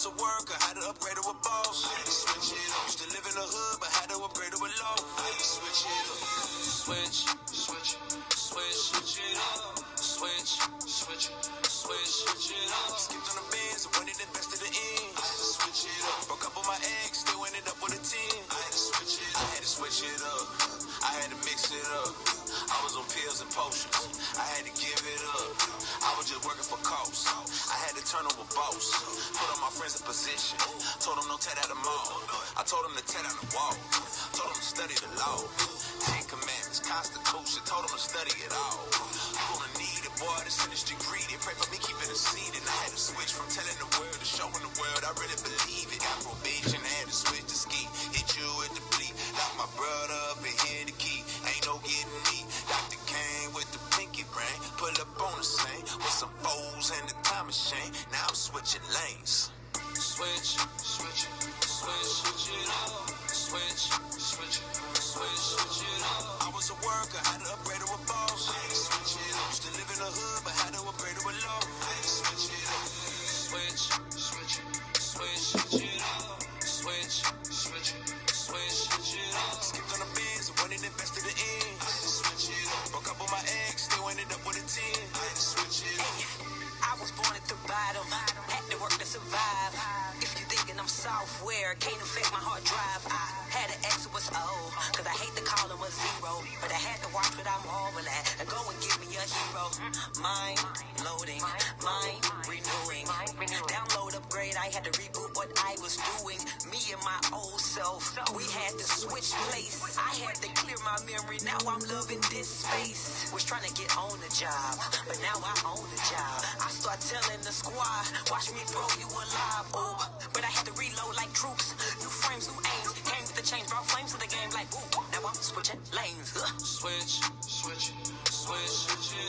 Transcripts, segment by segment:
was a worker, had to upgrade to a boss. I had to switch it up. Used to live in the hood, but had to upgrade to a low. I had to switch it up. Switch it up. Switch it up. Skipped on the Benz and went and invested the ends. I had to switch it up. Broke up on my ex, still ended up with a 10. I had to switch it up. I had to switch it up. I had to mix it up. I was on pills and potions. I had to give it up. I was just working for coast. I had to turn on a boss. Put all my friends in position. Told them don't tear out the mall. I told them to tear down the wall. Told them to study the law. 10 Commandments, Constitution. Told them to study it all. You gonna need it, boy. This industry greedy. Pray for me keeping a seat. And I had to switch from telling the world to showing the world. I really believe it. Got probation. I had to switch to ski. Hit you with the bleep. Lock my brother up and hit the key. Ain't no getting me. Dr. Kane with the pinky ring. Pull up on the scene with some foes and the time machine. Now I'm switching lanes. Switch it up. Switch it up. I was a worker, had to upgrade to a boss. I had to switch it up. Used to live in the hood, but had to upgrade to a low. I had to switch it up. Switch it up. Switch it up. Skipped on the Benz and went and invested the ends. I had to switch it up. Broke up on my ex, still ended up with a 10. I had to switch it up. I was born at the bottom, had to work to survive. If you thinking I'm software, can't affect my hard drive. I had an X was old, cause I hate to call him a zero. But I had to watch what I'm all at and go and give me a hero. Mind loading, mind renewing. Download, upgrade, I had to reboot what I was doing. Me and my old self, we had to switch place. I had to clear my memory, now I'm loving this space. Was trying to get on the job, but now I own the job. I start telling the squad, watch me throw you alive. Oh, but I had to reload like troops. New frames, new aims. Came with the change, brought flames to the game like ooh. Now I'm switching lanes. Switch it up. Switch it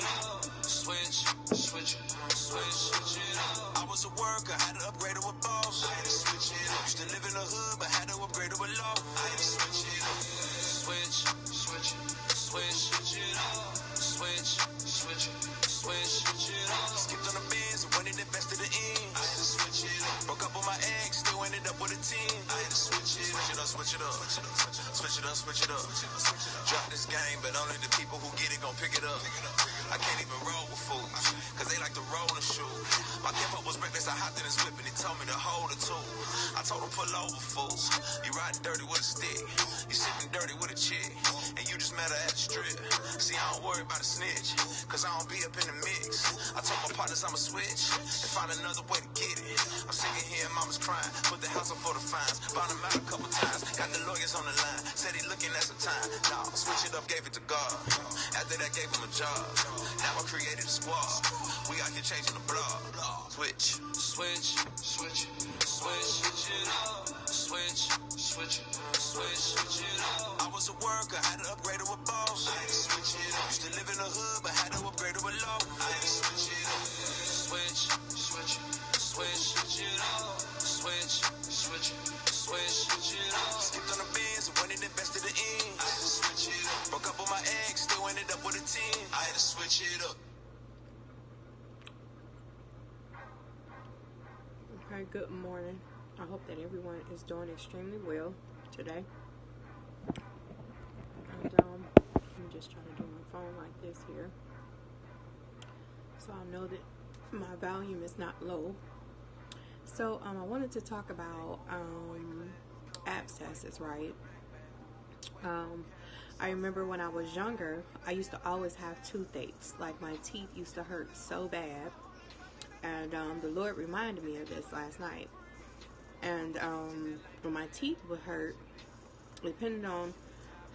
up. I was a worker, had to upgrade to a boss. I had to switch it up. Used to live in the hood, but had to upgrade to a low. I had to switch it up. Switch it up. Switch it up. Skipped on the Benz and went and invested the ends. I had to switch it up. Broke up on my ex, still ended up with a 10. I had to switch it up. Switch it up. Drop this game, but only the people who get it gon' pick it up. I can't even roll with fools, cause they like to roll and shoot. My gift up was reckless, I hopped in his whip and he told me to hold the tool. I told him pull over, fools. You riding dirty with a stick, you sipping dirty with a chick, and you just met her at the strip. See, I don't worry about a snitch, cause I don't be up in the mix. I told my partners I'ma switch and find another way to get it. I'm sick of hearing mama's crying, put the house up for the fines. Bought him out a couple times, got the lawyers on the line. Said he looking at some time, nah, switch it up, gave it to God. After that gave him a job, now I created a squad. We out here changing the blog. Switch it up. Switch it up. I was a worker, had to upgrade to a boss. I had to switch it up. Used to live in the hood, but had to upgrade to a low. I had to switch it up. Switch it up. Switch it up. Skipped on the Benz and went and invested the ends. I had to switch it up. Broke up on my ex, still ended up with a 10. I had to switch it up. Okay, good morning. I hope that everyone is doing extremely well today. And I'm just trying to do my phone like this here, so I know that my volume is not low. So I wanted to talk about abscesses, right? I remember when I was younger, I used to always have toothaches. Like my teeth used to hurt so bad. And the Lord reminded me of this last night. And when my teeth would hurt, depending on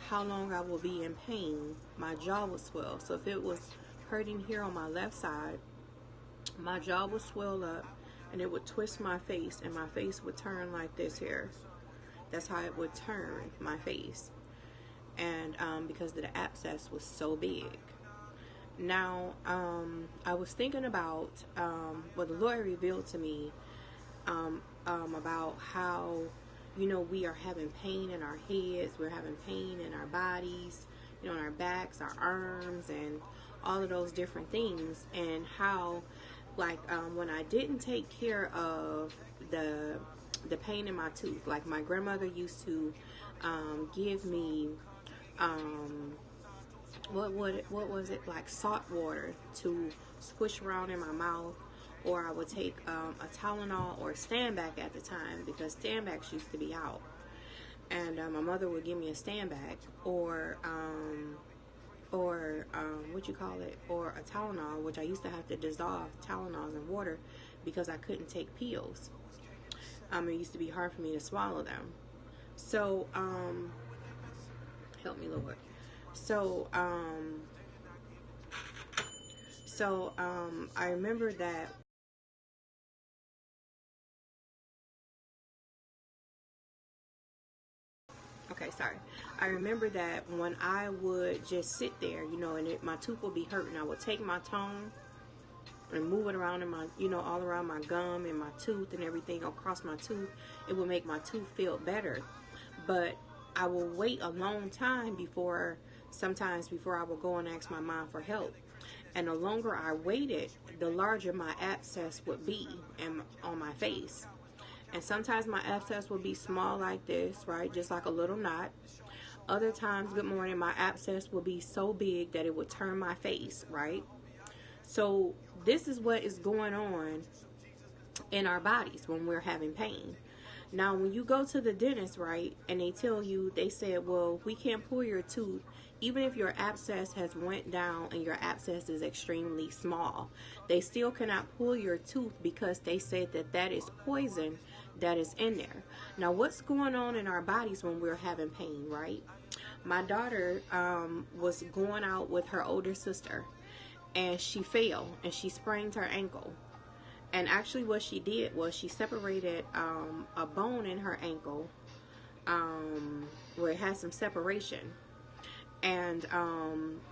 how long I will be in pain, my jaw would swell. So if it was hurting here on my left side, my jaw would swell up and it would twist my face, and my face would turn like this here. That's how it would turn, my face. And because the abscess was so big. Now, I was thinking about what the Lord revealed to me about how, you know, we are having pain in our heads, we're having pain in our bodies, you know, in our backs, our arms, and all of those different things, and how like when I didn't take care of the pain in my tooth. Like my grandmother used to give me what was it, like salt water to squish around in my mouth, or I would take a Tylenol or a Stand-Back at the time, because Stand-Backs used to be out, and my mother would give me a Stand-Back or what you call it, or a Tylenol, which I used to have to dissolve Tylenols in water because I couldn't take pills. It used to be hard for me to swallow them. So help me, Lord. So I remember that. Okay, sorry. I remember that when I would just sit there, and my tooth would be hurting, I would take my tongue and move it around in my, all around my gum and my tooth and everything across my tooth. It would make my tooth feel better. But I will wait a long time sometimes before I will go and ask my mom for help. And the longer I waited, the larger my abscess would be on my face. And sometimes my abscess will be small like this, right? Just like a little knot. Other times, good morning, my abscess will be so big that it would turn my face, right? So this is what is going on in our bodies when we're having pain. Now, when you go to the dentist, right, and they said, well, we can't pull your tooth, even if your abscess has went down and your abscess is extremely small. They still cannot pull your tooth because they said that is poison that is in there. Now, what's going on in our bodies when we're having pain, right? My daughter was going out with her older sister, and she fell and she sprained her ankle. And actually what she did was she separated a bone in her ankle where it had some separation. And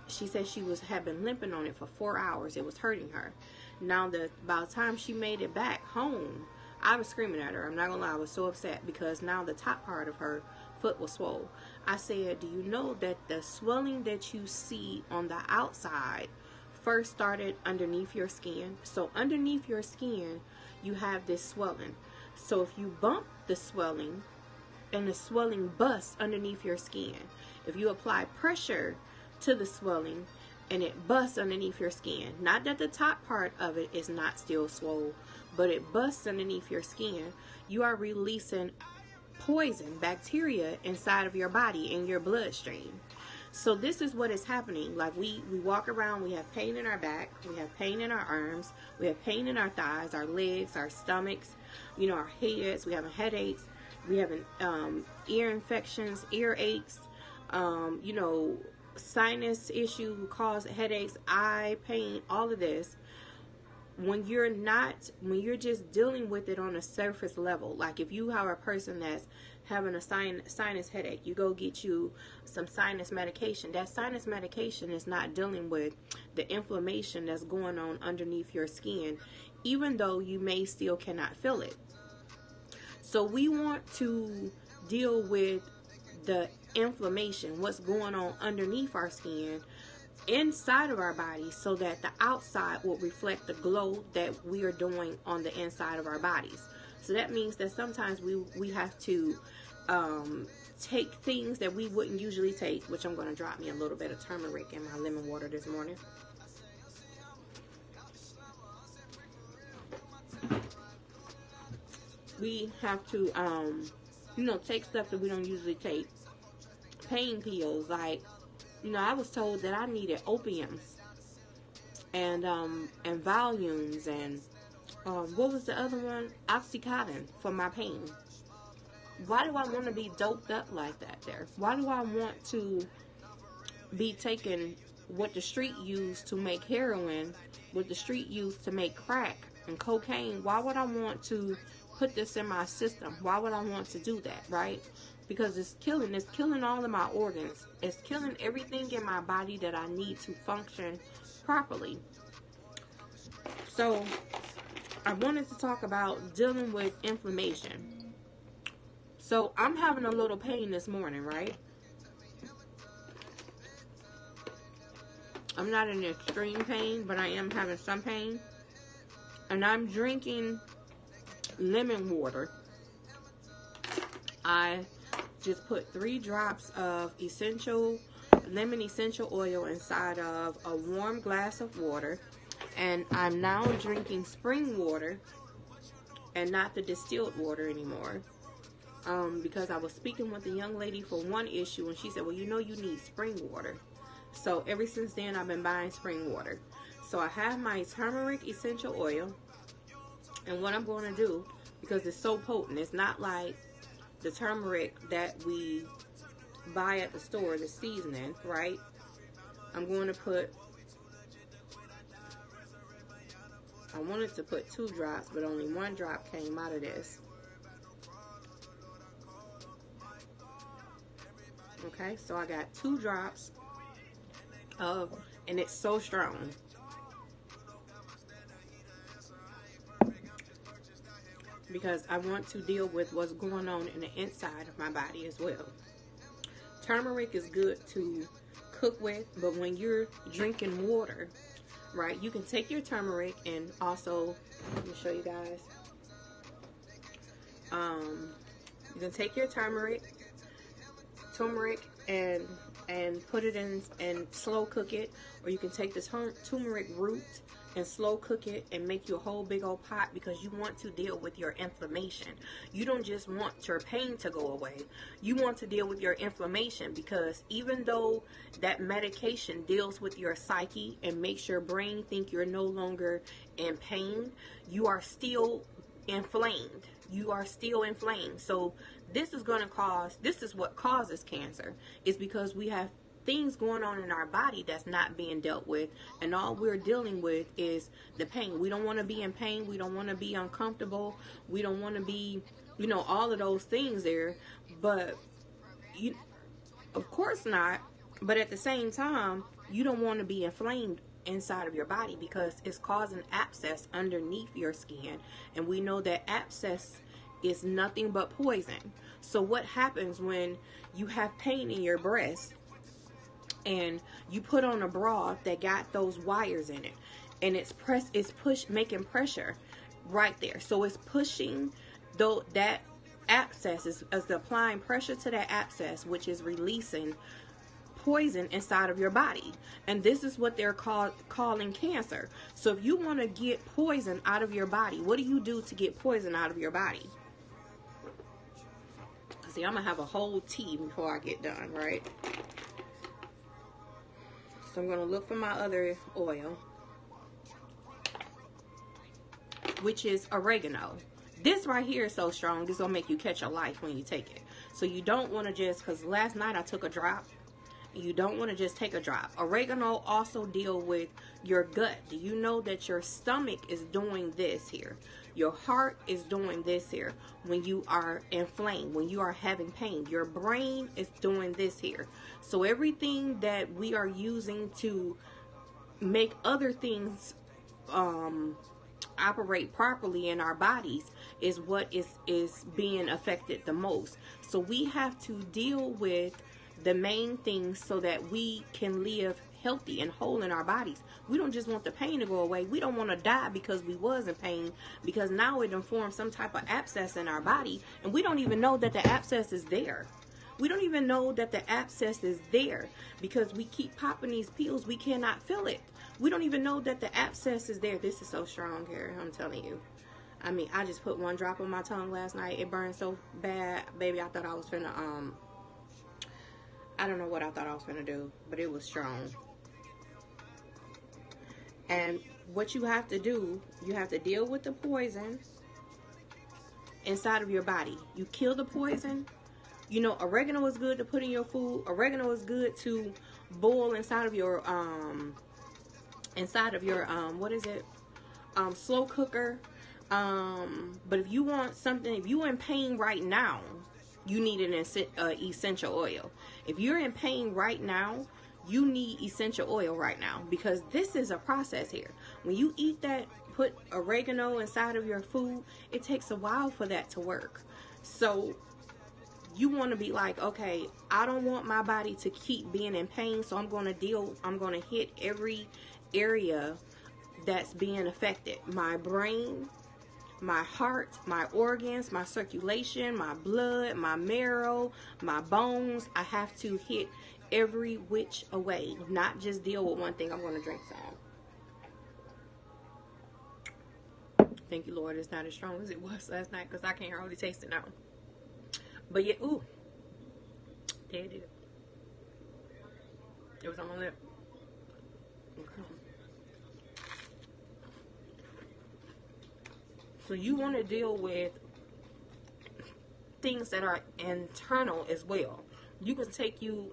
she said she had been limping on it for 4 hours. It was hurting her. Now, by the time she made it back home, I was screaming at her. I'm not going to lie, I was so upset because now the top part of her foot was swollen. I said, do you know that the swelling that you see on the outside first started underneath your skin? So underneath your skin, you have this swelling. So if you bump the swelling and the swelling busts underneath your skin, if you apply pressure to the swelling and it busts underneath your skin, not that the top part of it is not still swollen, but it busts underneath your skin, you are releasing poison, bacteria inside of your body, in your bloodstream. So this is what is happening. Like we walk around, we have pain in our back, we have pain in our arms, we have pain in our thighs, our legs, our stomachs, our heads, we have headaches, we have ear infections, ear aches, sinus issue cause headaches, eye pain, all of this. When you're just dealing with it on a surface level, like if you are a person that's having a sinus headache, you go get you some sinus medication. That sinus medication is not dealing with the inflammation that's going on underneath your skin, even though you may still cannot feel it. So we want to deal with the inflammation, what's going on underneath our skin, inside of our body, so that the outside will reflect the glow that we are doing on the inside of our bodies. So that means that sometimes we have to take things that we wouldn't usually take, which I'm going to drop me a little bit of turmeric in my lemon water this morning. We have to take stuff that we don't usually take. Pain pills, like I was told that I needed opiums and Valiums and what was the other one? Oxycontin for my pain. Why do I want to be doped up like that there? Why do I want to be taking what the street used to make heroin, what the street used to make crack and cocaine? Why would I want to put this in my system? Why would I want to do that, right? Because it's killing all of my organs. It's killing everything in my body that I need to function properly. So I wanted to talk about dealing with inflammation. So I'm having a little pain this morning, right? I'm not in extreme pain, but I am having some pain. and I'm drinking lemon water. I just put 3 drops of lemon essential oil inside of a warm glass of water, and I'm now drinking spring water and not the distilled water anymore. Because I was speaking with a young lady for one issue, and she said, well, you know, you need spring water. So ever since then, I've been buying spring water. So I have my turmeric essential oil, and what I'm going to do, because it's so potent, it's not like the turmeric that we buy at the store, the seasoning, right? I'm going to put, I wanted to put 2 drops, but only 1 drop came out of this. Okay, so I got 2 drops of, and it's so strong. Because I want to deal with what's going on in the inside of my body as well. Turmeric is good to cook with, but when you're drinking water, right, you can take your turmeric and also, let me show you guys. You can take your turmeric and put it in and slow cook it, or you can take the turmeric root and slow cook it and make you a whole big old pot, because you want to deal with your inflammation. You don't just want your pain to go away. You want to deal with your inflammation, because even though that medication deals with your psyche and makes your brain think you're no longer in pain, you are still inflamed. You are still inflamed. So this is going to cause, this is what causes cancer, is because we have things going on in our body that's not being dealt with, and all we're dealing with is the pain. We don't want to be in pain. We don't want to be uncomfortable. We don't want to be, you know, all of those things there. But you, of course not. But at the same time, you don't want to be inflamed inside of your body, because it's causing abscess underneath your skin, and we know that abscess is nothing but poison. So what happens when you have pain in your breast and you put on a bra that got those wires in it, and it's making pressure right there? So it's pushing that abscess is applying pressure to that abscess, which is releasing poison inside of your body, and this is what they're calling cancer. So if you want to get poison out of your body, what do you do to get poison out of your body? See, I'm gonna have a whole tea before I get done, right? So I'm gonna look for my other oil, which is oregano. This right here is so strong, this gonna make you catch a life when you take it. So you don't want to just, because last night I took a drop. You don't want to just take a drop. Oregano also deal with your gut. Do you know that your stomach is doing this here? Your heart is doing this here. When you are inflamed, when you are having pain, your brain is doing this here. So everything that we are using to make other things operate properly in our bodies is what is being affected the most. So we have to deal with the main things so that we can live healthy and whole in our bodies. We don't just want the pain to go away. We don't want to die because we was in pain, because now it informs some type of abscess in our body, and we don't even know that the abscess is there. We don't even know that the abscess is there because we keep popping these pills. We cannot feel it. We don't even know that the abscess is there. This is so strong here, I'm telling you. I mean, I just put 1 drop on my tongue last night. It burned so bad, baby. I thought I was finna I don't know what I thought I was going to do, but it was strong. And what you have to do, you have to deal with the poison inside of your body. You kill the poison. You know, oregano is good to put in your food. Oregano is good to boil inside of your, what is it? Slow cooker. But if you want something, if you're in pain right now, you need an essential oil. If you're in pain right now, you need essential oil right now, because this is a process here. When you eat that, put oregano inside of your food, it takes a while for that to work. So you want to be like, okay, I don't want my body to keep being in pain, so I'm going to hit every area that's being affected. My brain, my heart, my organs, my circulation, my blood, my marrow, my bones. I have to hit every which away, not just deal with one thing. I'm going to drink some. Thank you, Lord. It's not as strong as it was last night because I can't hardly taste it now. But yeah, ooh. There it is. It was on my lip. Okay. So you want to deal with things that are internal as well. You can take you,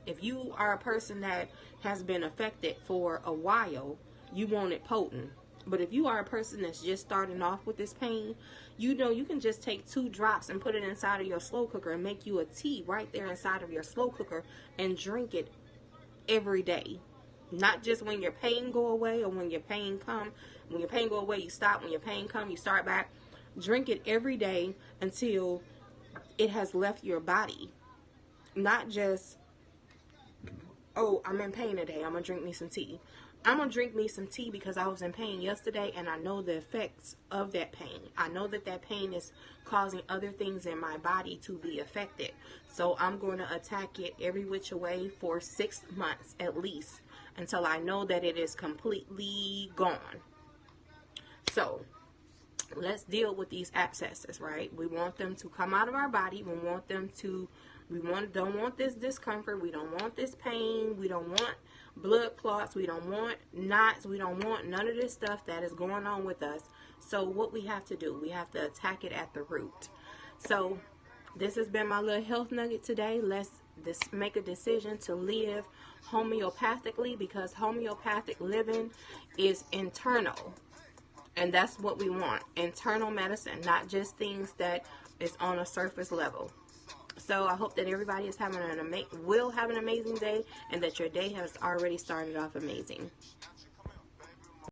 if you are a person that has been affected for a while, you want it potent. But if you are a person that's just starting off with this pain, you know you can just take 2 drops and put it inside of your slow cooker and make you a tea right there inside of your slow cooker and drink it every day. Not just when your pain go away or when your pain come. When your pain go away, you stop. When your pain come, you start back. Drink it every day until it has left your body. Not just, oh, I'm in pain today, I'm going to drink me some tea. I'm going to drink me some tea because I was in pain yesterday and I know the effects of that pain. I know that that pain is causing other things in my body to be affected. So I'm going to attack it every which way for 6 months at least until I know that it is completely gone. So let's deal with these abscesses, right? We want them to come out of our body. We want them to, don't want this discomfort. We don't want this pain. We don't want blood clots. We don't want knots. We don't want none of this stuff that is going on with us. So what we have to do, we have to attack it at the root. So this has been my little health nugget today. Let's make a decision to live homeopathically, because homeopathic living is internal. And that's what we want. Internal medicine, not just things that is on a surface level. So I hope that everybody is having will have an amazing day, and that your day has already started off amazing.